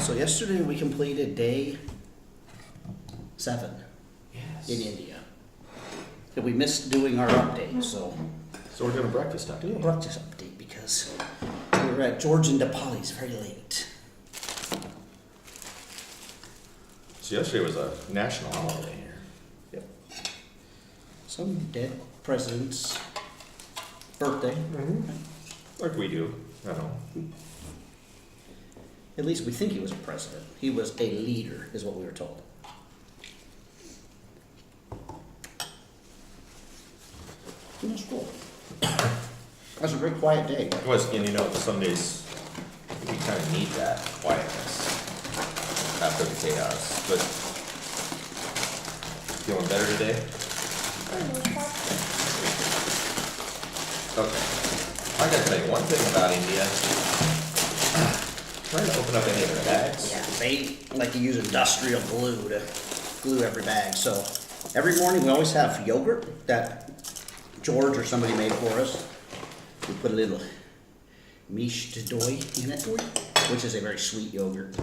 So yesterday we completed day 7 Yes. in India. And we missed doing our update, so So we're doing a breakfast update. do a breakfast update because we were at George and DePaul's very late. So yesterday was a national holiday here. Yep. Some dead president's birthday. Like we do. I don't know. At least we think he was a president. He was a leader, is what we were told. It was cool. That was a very quiet day. It was, and you know, some days we kind of need that quietness after the chaos. But feeling better today? Okay. I gotta tell you one thing about India. Trying to open up any of their bags. Yeah, they like to use industrial glue to glue every bag. So every morning we always have yogurt that George or somebody made for us. We put a little miche de doi in it, which is a very sweet yogurt.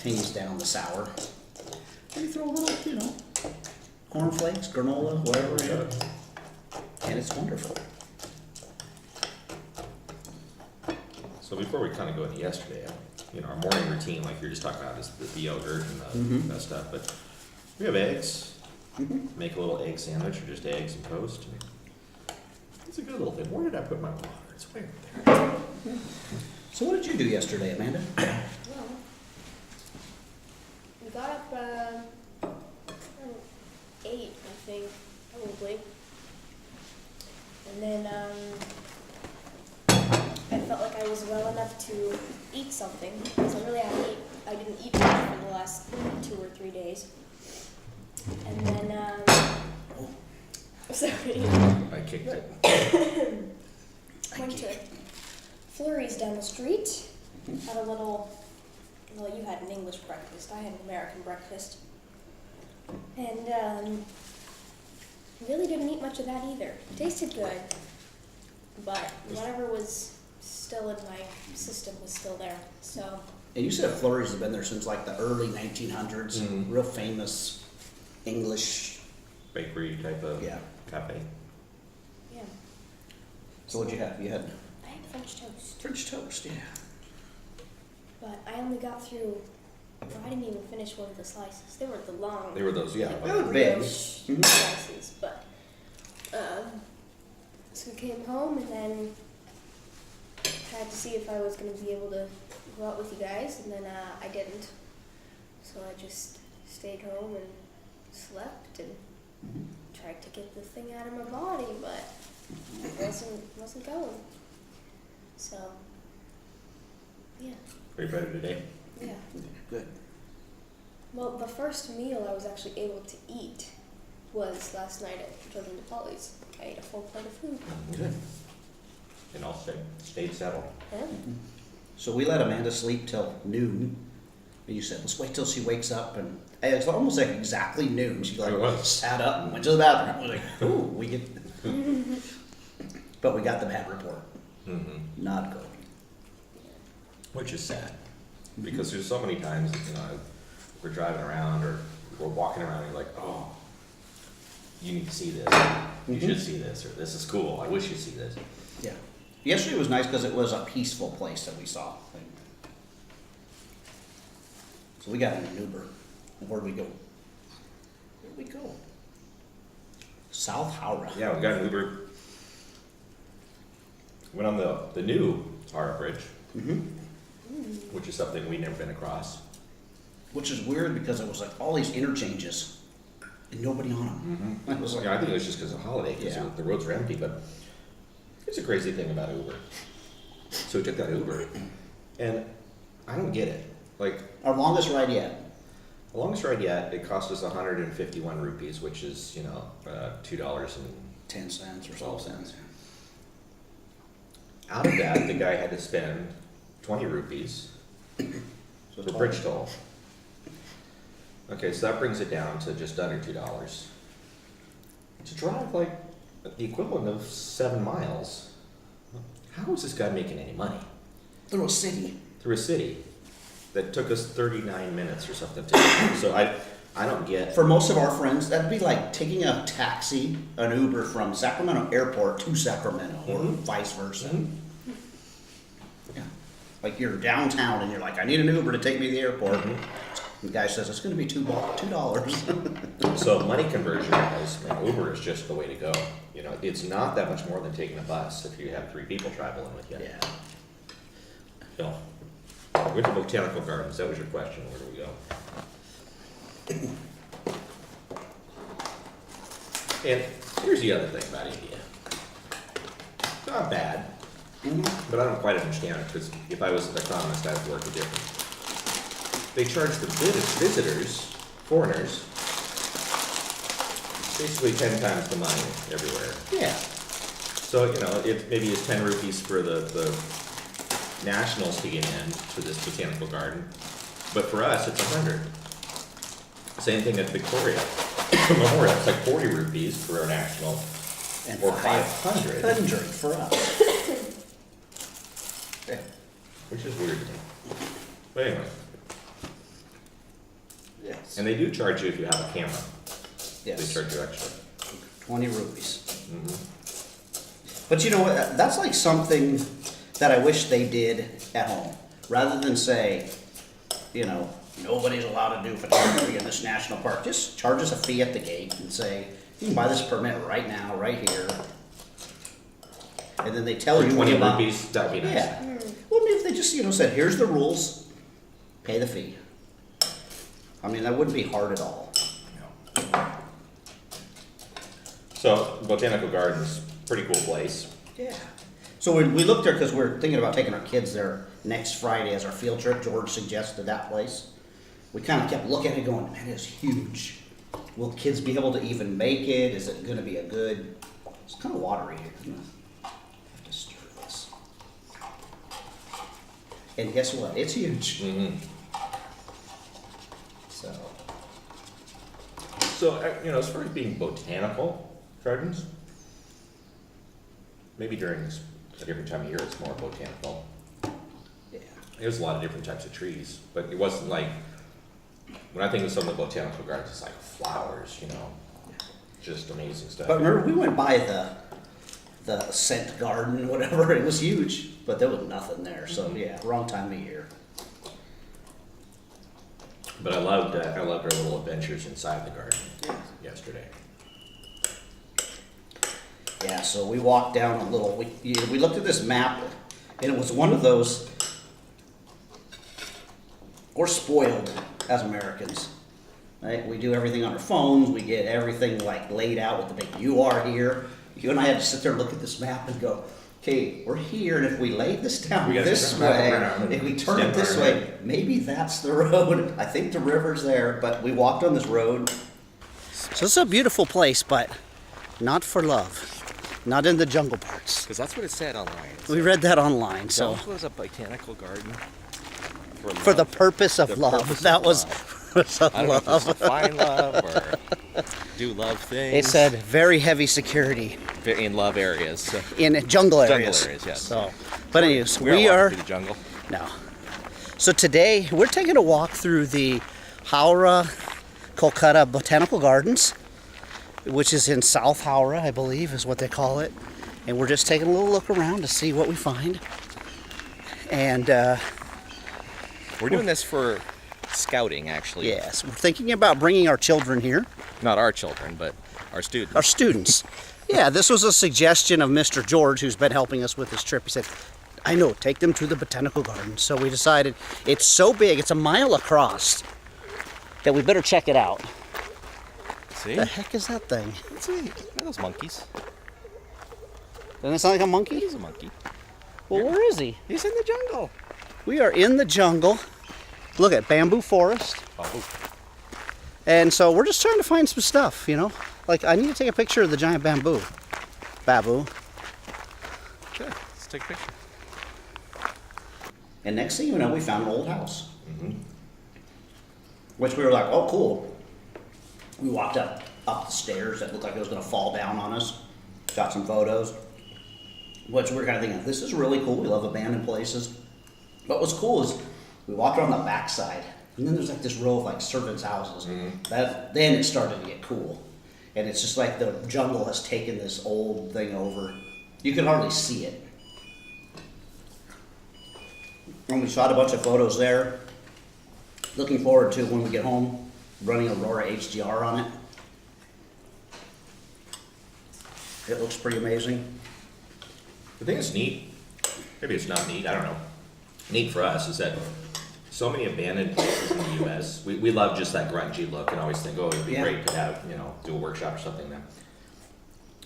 Tames down the sour. And you throw a little, cornflakes, granola, whatever in it. And it's wonderful. So before we kind of go into yesterday, our morning routine, like you were just talking about, is the yogurt and that stuff. But we have eggs. Make a little egg sandwich or just eggs and toast. It's a good little thing. Where did I put my water? It's way up there. So what did you do yesterday, Amanda? Well, we got up around 8, I think, probably. And then I felt like I was well enough to eat something because I didn't eat much for the last 2 or 3 days. And then sorry. I kicked it. Went to Flurry's down the street. Had a little, well, you had an English breakfast. I had an American breakfast. And really didn't eat much of that either. It tasted good, but whatever was still in my system was still there. So. And you said Flurry's has been there since like the early 1900s. Real famous English Bakery type of cafe. Yeah. So what'd you have? You had I had French toast. French toast, yeah. But I only got through. I didn't even finish one of the slices. They were the long. They were those, They were big. Slices, but so we came home and then had to see if I was going to be able to go out with you guys, and then I didn't. So I just stayed home and slept and tried to get the thing out of my body, but it wasn't going. So yeah. Are you better today? Yeah. Good. Well, the first meal I was actually able to eat was last night at George and DePaul's. I ate a full plate of food. Good. And all stayed settled. Yeah. So we let Amanda sleep till noon. And you said, let's wait till she wakes up. And it was almost like exactly noon. She sat up and went to the bathroom. I was like, ooh, we get. But we got the bad report. Not good. Which is sad. Because there's so many times, we're driving around or we're walking around and you're like, oh, you need to see this. You should see this, or this is cool. I wish you'd see this. Yeah. Yesterday was nice because it was a peaceful place that we saw. So we got in an Uber. And where'd we go? Where'd we go? South Howrah. Yeah, we got an Uber. Went on the new Hara Bridge, which is something we've never been across. Which is weird because it was like all these interchanges and nobody on them. It was like, I think it was just because of the holiday, because the roads were empty, but here's a crazy thing about Uber. So we took that Uber, and I don't get it. Like, our longest ride yet. the longest ride yet, it cost us 151 rupees, which is, $2 and 10 cents or 12 cents. out of that, the guy had to spend 20 rupees So for bridge toll. Okay, so that brings it down to just under $2. To drive like the equivalent of 7 miles, how is this guy making any money? Through a city. Through a city. that took us 39 minutes or something to do. So I don't get. For most of our friends, that'd be like taking a taxi, an Uber from Sacramento Airport to Sacramento, or vice versa. Yeah. Like you're downtown and you're like, I need an Uber to take me to the airport. The guy says it's going to be $2. So money conversion is, and Uber is just the way to go. You know, it's not that much more than taking a bus if you have 3 people traveling with you. Yeah. So, went to Botanical Gardens, that was your question, where do we go? And here's the other thing about India. It's not bad, but I don't quite understand it, because if I was an economist, I'd work it different. They charge the visitors, foreigners, basically 10 times the money everywhere. Yeah. So, you know, it maybe it's 10 rupees for the nationals to get in to this botanical garden, but for us, it's 100. Same thing at Victoria Memorial, it's like 40 rupees for a national, And or 500, 500 for us. Yeah. which is weird to me. But anyway, Yes. and they do charge you if you have a camera. They Yes. charge you extra. 20 rupees. But you know what? That's like something that I wish they did at home. Rather than say, you know, nobody's allowed to do photography in this national park. Just charge us a fee at the gate and say, you can buy this permit right now, right here. And then they tell For you 20 about. rupees, that would be nice. Yeah. Well, if they just, you know, said, here's the rules, pay the fee. I mean, that wouldn't be hard at all. So, Botanical Gardens, pretty cool place. Yeah. So we looked there because we're thinking about taking our kids there next Friday as our field trip. George suggested that place. We kind of kept looking at it going, man, it's huge. Will kids be able to even make it? Is it going to be a good... It's kind of watery here, isn't it? I have to stir this. And guess what? It's huge. So... So, you know, as far as being botanical gardens, maybe during a different time of year it's more botanical. Yeah. There's a lot of different types of trees, but it wasn't like, when I think of some of the botanical gardens, it's like flowers, you know, just amazing stuff. But remember, we went by the scent garden, whatever. It was huge, but there was nothing there. So yeah, wrong time of year. But I loved our little adventures inside the garden yesterday. Yeah, so we walked down a little. We looked at this map, and it was one of those. We're spoiled as Americans, right? We do everything on our phones. We get everything like laid out with the big "you are here." You and I had to sit there and look at this map and go, "Okay, we're here, and if we lay this down We gotta this turn way, around if we and turn it stand this right way, maybe that's the road." I think the river's there, but we walked on this road. So it's a beautiful place, but not for love. Not in the jungle parts. Because that's what it said online. We read that online, so That was a botanical garden for the purpose of The love. purpose That of was purpose of I don't know if love. it's to find love or do love things. It said very heavy security in love areas. So in jungle jungle areas. areas, yes. So, but anyways, we we are are walking through the jungle. no. So today we're taking a walk through the Howrah, Kolkata Botanical Gardens, which is in South Howrah, I believe, is what they call it. And we're just taking a little look around to see what we find. And We're doing this for scouting, actually. yes, we're thinking about bringing our children here. Not our children, but our students. Our students. Yeah, this was a suggestion of Mr. George, who's been helping us with this trip. He said, I know, take them to the botanical garden. So we decided it's so big, it's a mile across, that we better check it out. See? The heck is that thing? Let's see. Look at those monkeys. Doesn't it sound like a monkey? He's a monkey. Well, where is he? He's in the jungle. We are in the jungle. Look at bamboo forest. Oh, And so we're just trying to find some stuff, you know? Like, I need to take a picture of the giant bamboo. Babu. okay. Let's take a picture. And next thing you know, we found an old house. Which we were like, oh, cool. We walked up the stairs that looked like it was going to fall down on us. Got some photos. Which we were kind of thinking, this is really cool. We love abandoned places. But what's cool is We walked around the backside, and then there's like this row of like servants' houses. Then it started to get cool, and it's just like the jungle has taken this old thing over. You can hardly see it. And we shot a bunch of photos there. Looking forward to when we get home, running Aurora HDR on it. It looks pretty amazing. The thing that's neat, maybe it's not neat, I don't know. Neat for us is that so many abandoned places in the US, we love just that grungy look and always think, oh, it'd be Yeah. great to have, do a workshop or something there.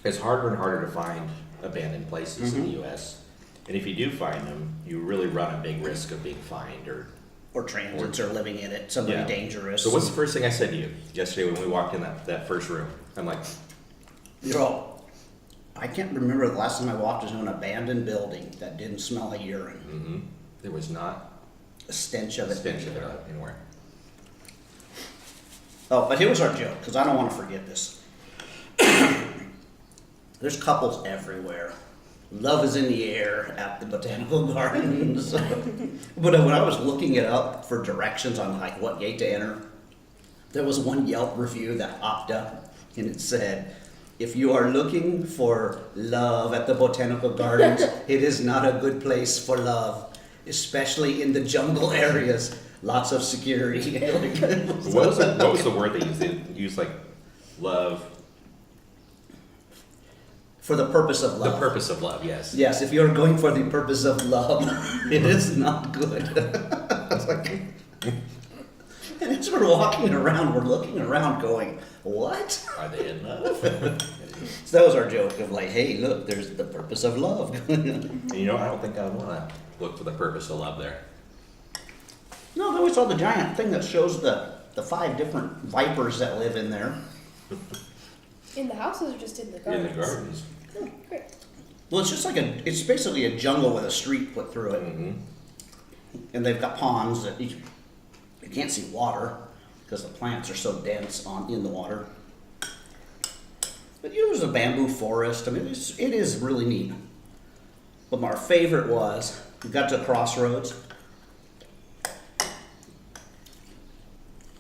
It's harder and harder to find abandoned places in the US. And if you do find them, you really run a big risk of being fined Or transits are living in it, somebody Yeah. dangerous. So what's the first thing I said to you yesterday when we walked in that first room? I'm like, You're all, I can't remember the last time I walked into an abandoned building that didn't smell like urine. there was not A stench of a it. stench of it anywhere. Oh, but here was our joke, because I don't want to forget this. There's couples everywhere. Love is in the air at the botanical gardens. But when I was looking it up for directions on like what gate to enter, there was one Yelp review that popped up, and it said, "If you are looking for love at the botanical gardens, it is not a good place for love, especially in the jungle areas. Lots of security." What was the word they used? They used like love, For the purpose of love. the purpose of love, yes. Yes, if you're going for the purpose of love, it is not good. It's like, and as we're walking around, we're looking around going, what? Are they in love? So that was our joke of like, hey, look, there's the purpose of love. And I don't think I would want to look for the purpose of love there. No, then we saw the giant thing that shows the 5 different vipers that live in there. In the houses or just in the In gardens? the gardens. Oh, great. Well, it's just like it's basically a jungle with a street put through it. And they've got ponds that you can't see water because the plants are so dense in the water. But there's a bamboo forest. I mean, it is really neat. But our favorite was, we got to a crossroads.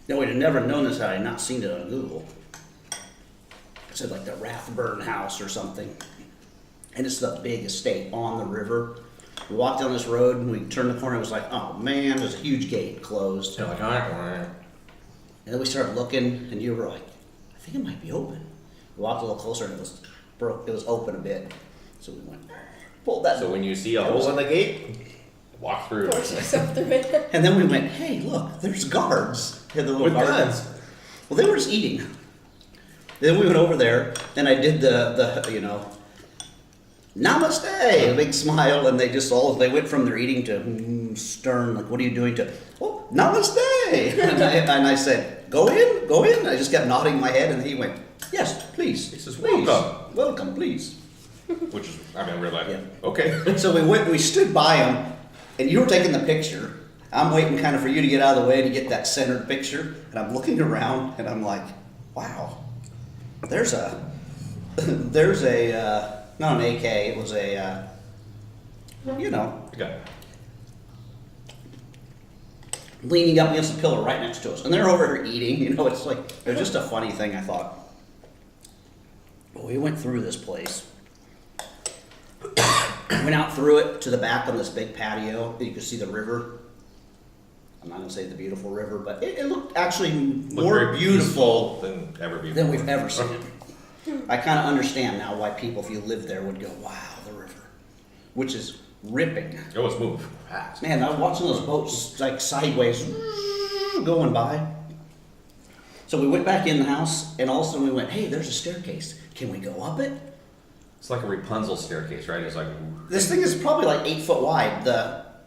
Now, we'd have never known this had I not seen it on Google. It said like the Rathburn House or something. And it's the big estate on the river. We walked down this road and we turned the corner and it was like, oh man, there's a huge gate closed. They're like, all right. And then we started looking and you were like, I think it might be open. We walked a little closer and it was open a bit. So we went, pulled that So door. when you see a hole in the gate, walk through. Force yourself through it. And then we went, hey, look, there's guards. Had the little With guards. guns. Well, they were just eating. Then we went over there, and I did the namaste, a big smile, and they went from their eating to stern, like, what are you doing to, oh, namaste. And I said, go in. I just kept nodding my head, and he went, yes, please. He says, please. welcome. Please. Which is, we're like, Yeah. okay. So we stood by him, and you were taking the picture. I'm waiting kind of for you to get out of the way to get that centered picture, and I'm looking around, and I'm like, wow, there's a, not an AK, it was a, Okay. leaning up against the pillar right next to us, and they're over here eating, it's like, it was just a funny thing, I thought. Well, we went through this place. Went out through it to the back on this big patio. You could see the river. I'm not going to say the beautiful river, but it looked actually more very beautiful than ever before. than we've ever seen it. I kind of understand now why people, if you live there, would go, wow, the river. Which is ripping. Oh, it's moving fast. Man, I was watching those boats like sideways going by. So we went back in the house, and all of a sudden we went, hey, there's a staircase. Can we go up it? It's like a Rapunzel staircase, right? It's like, This thing is probably like 8 foot wide.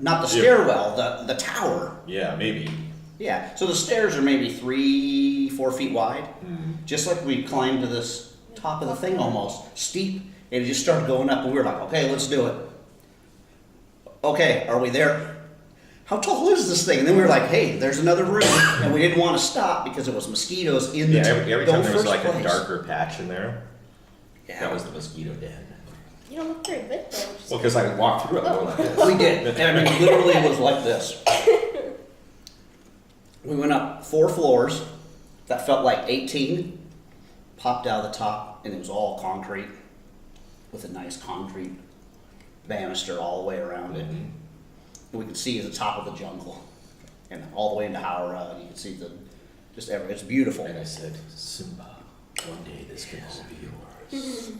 Not the Yeah. stairwell, the tower. yeah, maybe. Yeah. So the stairs are maybe 3-4 feet wide. Just like we climbed to this top of the thing almost. Steep. And it just started going up and we were like, okay, let's do it. Okay, are we there? How tall is this thing? And then we were like, hey, there's another room. And we didn't want to stop because it was mosquitoes in the Yeah, every time there was first like a place. darker patch in there, Yeah. that was the mosquito den. You don't look very good though. Well, because I walked through it going like this. We did. And I mean, literally it was like this. We went up 4 floors that felt like 18, popped out of the top, and it was all concrete with a nice concrete banister all the way around it. We could see the top of the jungle and all the way into Howrah, and you could see it's beautiful. And I said, Simba, one day this can all be yours.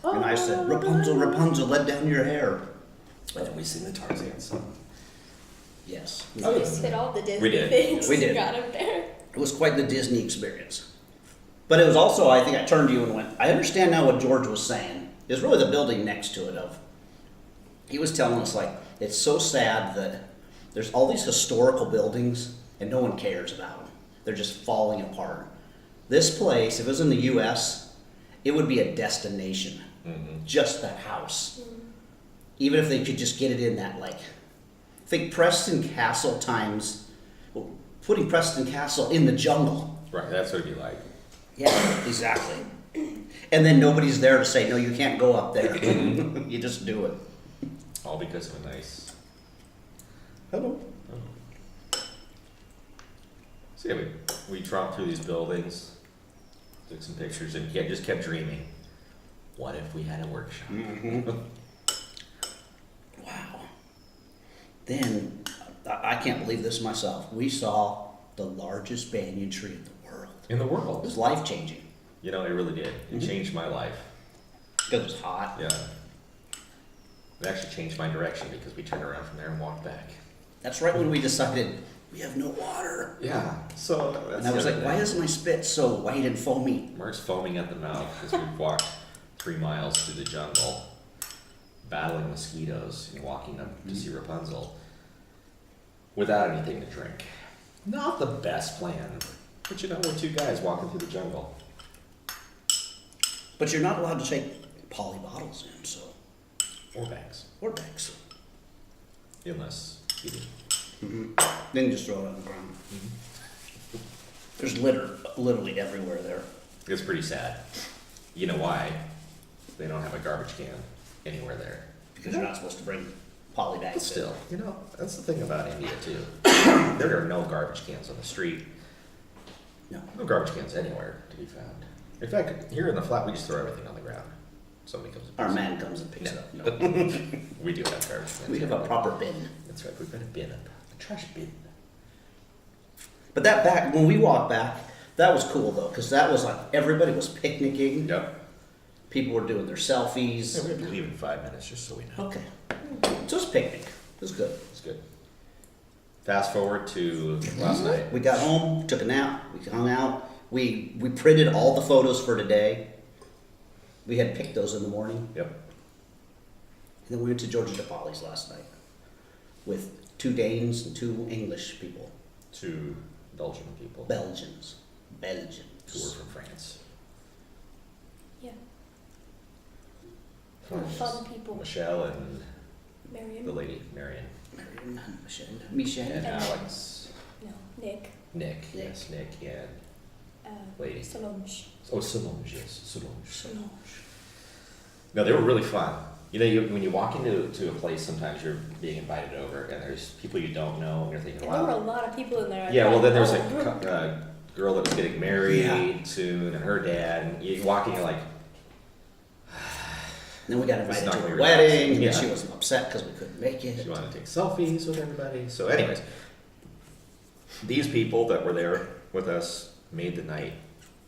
And I said, Rapunzel, Rapunzel, let down your hair. And then we sing the Tarzan song. Yes. We just hit all the Disney We did. things. We did. Got him there. It was quite the Disney experience. But it was also, I think I turned to you and went, I understand now what George was saying. It was really the building next to it he was telling us, like, it's so sad that there's all these historical buildings and no one cares about them. They're just falling apart. This place, if it was in the U.S., it would be a destination. Just that house. Even if they could just get it in that, like, think Preston Castle times, putting Preston Castle in the jungle. Right, that's what it'd be like. Yeah, exactly. And then nobody's there to say, no, you can't go up there. You just do it. All because of a nice. Hello. So yeah, we tromped through these buildings, took some pictures, and just kept dreaming. What if we had a workshop? Wow. Then, I can't believe this myself. We saw the largest banyan tree in the world. In the It world. was life-changing. You know, it really did. It changed my life. Because it was hot. Yeah. It actually changed my direction because we turned around from there and walked back. That's right when we decided we have no water. Yeah. So that's And I was the like, other why thing. is my spit so white and foamy? Mark's foaming at the mouth as we walked 3 miles through the jungle, battling mosquitoes and walking up to see Rapunzel without anything to drink. Not the best plan, but you know, we're 2 guys walking through the jungle. But you're not allowed to take poly bottles in, so. Or bags, Or bags. unless you do. Then you just throw it on the ground. There's litter literally everywhere there. It's pretty sad. You know why? They don't have a garbage can anywhere there. Because you're not supposed to bring poly But bags in. still, you know, that's the thing about India too. There are no garbage cans on the street. No. No garbage cans anywhere to be found. In fact, here in the flat, we just throw everything on the ground. Somebody comes and Our picks man comes and picks No. it up. No. it. We do have garbage cans. We have a proper bin. That's right. We've got a bin up, a trash bin. But that back, when we walked back, that was cool though, because that was like, everybody was picnicking. Yep. People were doing their selfies. Yeah, we have to leave in 5 minutes, just so we know. Okay. So it was picnic. It was good. It's good. Fast forward to last night. We got home, took a nap, we hung out. We printed all the photos for today. We had picked those in the morning. Yep. And then we went to Georgia DePaul's last night with 2 Danes and 2 English people. 2 Belgian people Belgians. who were Belgians. from France. Yeah. Yes. Fun people. Michelle and Marion. the lady, Marion. Marion, Michelle. And Alex. No, Nick. Nick. Yes, Nick and lady. Solange. Oh, Solange, yes, Solange. Solange. No, they were really fun. You know, when you walk into a place, sometimes you're being invited over, and there's people you don't know, and you're thinking, And there were a wow. lot of people in there. I Yeah, well, thought, then there's oh. a girl that was getting married Yeah. soon, and her dad, and you walk in, you're like, Then we got This is invited not to gonna a be wedding, relaxing, and yeah. she wasn't upset because we couldn't make it. she wanted to take selfies with everybody. So, anyways, these people that were there with us made the night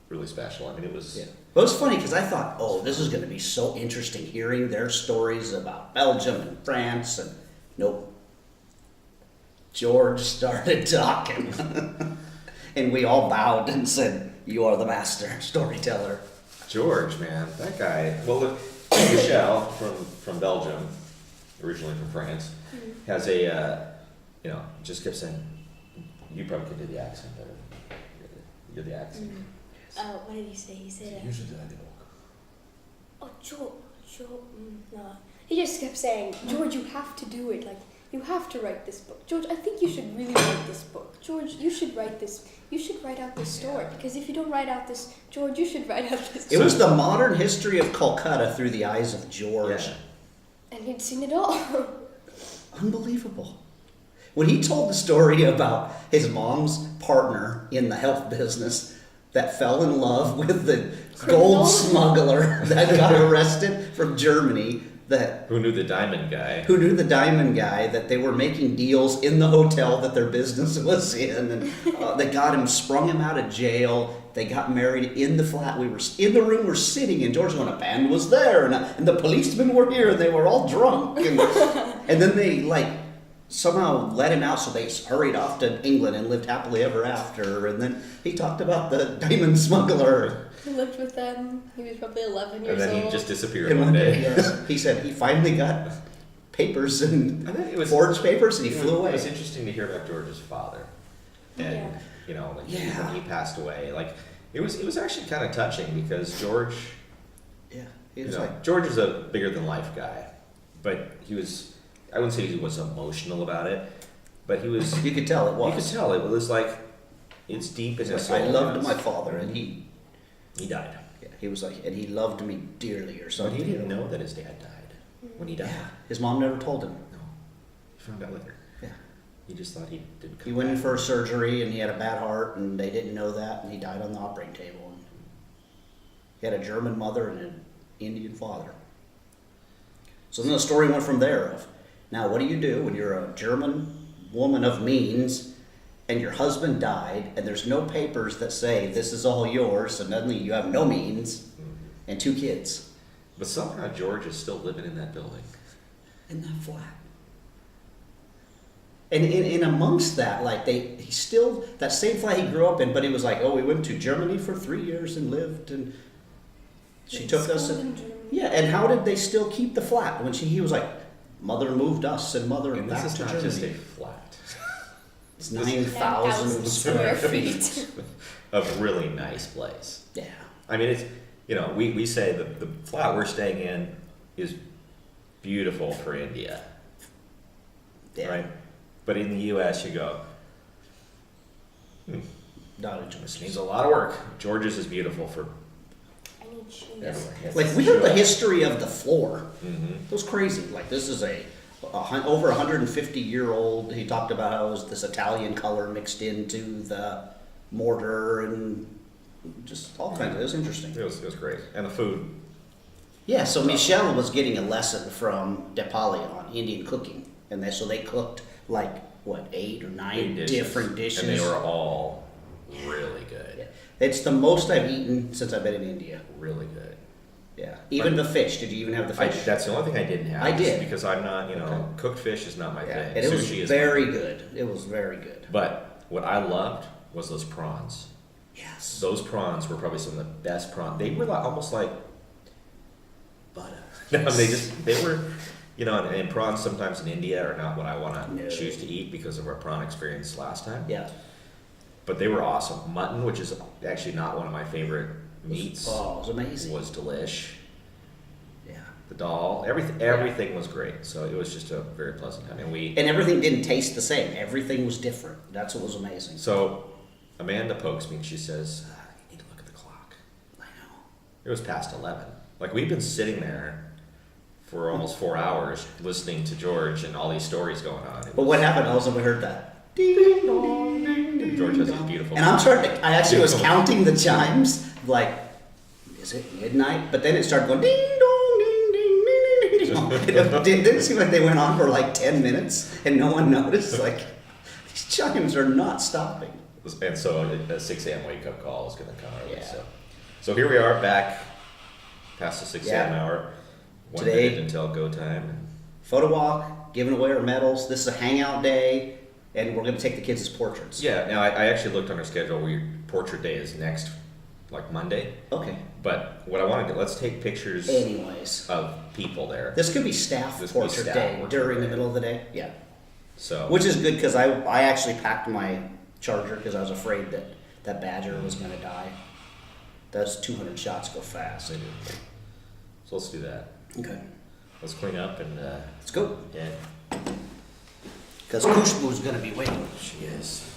really special. I mean, it was. Yeah. But it was funny because I thought, oh, this is going to be so interesting hearing their stories about Belgium and France, and nope. George started talking, and we all bowed and said, "You are the master storyteller." George, man, that guy. Well, look, Michelle from Belgium, originally from France, has a, just kept saying, you probably could do the accent better. You're the accent. What did he say? He said, Usually I do. oh, George, no. He just kept saying, George, you have to do it. Like, you have to write this book. George, I think you should really write this book. George, you should write this. You should write out this story. Because if you don't write out this, George, you should write out this It was the modern history of Kolkata through the eyes of George. Yeah. And he'd seen it all. Unbelievable. when he told the story about his mom's partner in the health business that fell in love with the gold smuggler that got arrested from Germany, Who knew the diamond guy? that they were making deals in the hotel that their business was in, and they got him, sprung him out of jail. They got married in the flat. We were in the room we're sitting in. George when a band was there, and the policemen were here, and they were all drunk, and then they like somehow let him out, so they hurried off to England and lived happily ever after. And then he talked about the diamond smuggler. He lived with them. He was probably 11 years And then old. he just disappeared And one day. yes, he said he finally got papers and I think it was forged papers, and he flew away. It was interesting to hear about George's father, and Yeah. you know, like Yeah. when he passed away, like it was actually kind of touching because George, Yeah, he you was know, like, George is a bigger than life guy, but he was, I wouldn't say he was emotional about it, but he was. you could tell it You could was. tell it was like it's deep in his soul. I loved my father, and he died, was like, and he loved me dearly, or but something. he didn't know that his dad died when he died. Yeah, his mom never told him. No, he found out later. Yeah. He just thought he didn't. Come He went in back. for a surgery, and he had a bad heart, and they didn't know that, and he died on the operating table. And he had a German mother and an Indian father. So then the story went from there of, now what do you do when you're a German woman of means and your husband died and there's no papers that say this is all yours, and suddenly you have no means and 2 kids But somehow George is still living in that building. in that flat. And in amongst that, like he still, that same flat he grew up in, but he was like, oh, we went to Germany for 3 years and lived, and she took us. School And, in Germany. yeah, and how did they still keep the flat when he was like, mother moved us and mother And back this is to not Germany. just a flat. It's 9,000 square feet. A really nice place. Yeah. I mean, it's, you know, we say that the flat we're staying in is beautiful for India, Yeah. right? But in the U.S., you go, Not a this needs a lot of work. George's is beautiful for I need cheese. everywhere. Like we heard the history of the floor. Mm-hmm. It was crazy. Like this is over 150-year-old. He talked about how it was this Italian color mixed into the mortar and just all kinds of. It was interesting. It was great. And the food. Yeah. So Michelle was getting a lesson from DePauli on Indian cooking, and so they cooked like what 8 or 9 different dishes. And they were all really good. Yeah. It's the most I've eaten since I've been in India. Really good. Yeah. Even the fish. Did you even have the fish? That's the only thing I didn't have. I did. because I'm not, you know, Okay. cooked fish is not my Yeah. thing. And it was Sushi is very my thing. good. It was very good. But what I loved was those prawns. Yes. Those prawns were probably some of the best prawns. They were like, almost like butter. No, they were, you know, and prawns sometimes in India are not what I want to No. choose to eat because of our prawn experience last time. Yeah. But they were awesome. Mutton, which is actually not one of my favorite meats, Oh, it was amazing. was delish. Yeah. The dal, everything was great. So it was just a very pleasant time. And And everything didn't taste the same. Everything was different. That's what was amazing. so Amanda pokes me and she says, "You need to look at the clock." I know. It was past 11. Like we've been sitting there for almost 4 hours listening to George and all these stories going on. But what happened was when we heard that. Ding dong, ding, ding, George has these dong. beautiful. And I'm starting to, I actually was counting the chimes, like, is it midnight? But then it started going ding dong, ding, ding, ding, ding, ding, dong. It didn't seem like they went on for like 10 minutes and no one noticed. Like, these chimes are not stopping. And so a 6 a.m. wake up call is going to come early. Yeah. So here we are back past the 6 a.m. Yeah. hour. 1 Today- minute until go time. Photo walk, giving away our medals. This is a hangout day, and we're going to take the kids as portraits. Yeah, now I actually looked on our schedule. Portrait day is next, like Monday. Okay. But what I want to do, let's take pictures Anyways, of people there. this could be staff This could be portrait staff day portrait during the day. middle of the day. Yeah. So Which is good because I actually packed my charger because I was afraid that that badger was going to die. Those 200 shots go fast. they do. So let's do that. Okay. Let's clean up and Let's go. yeah, Because Kushbu's going to be waiting. she is.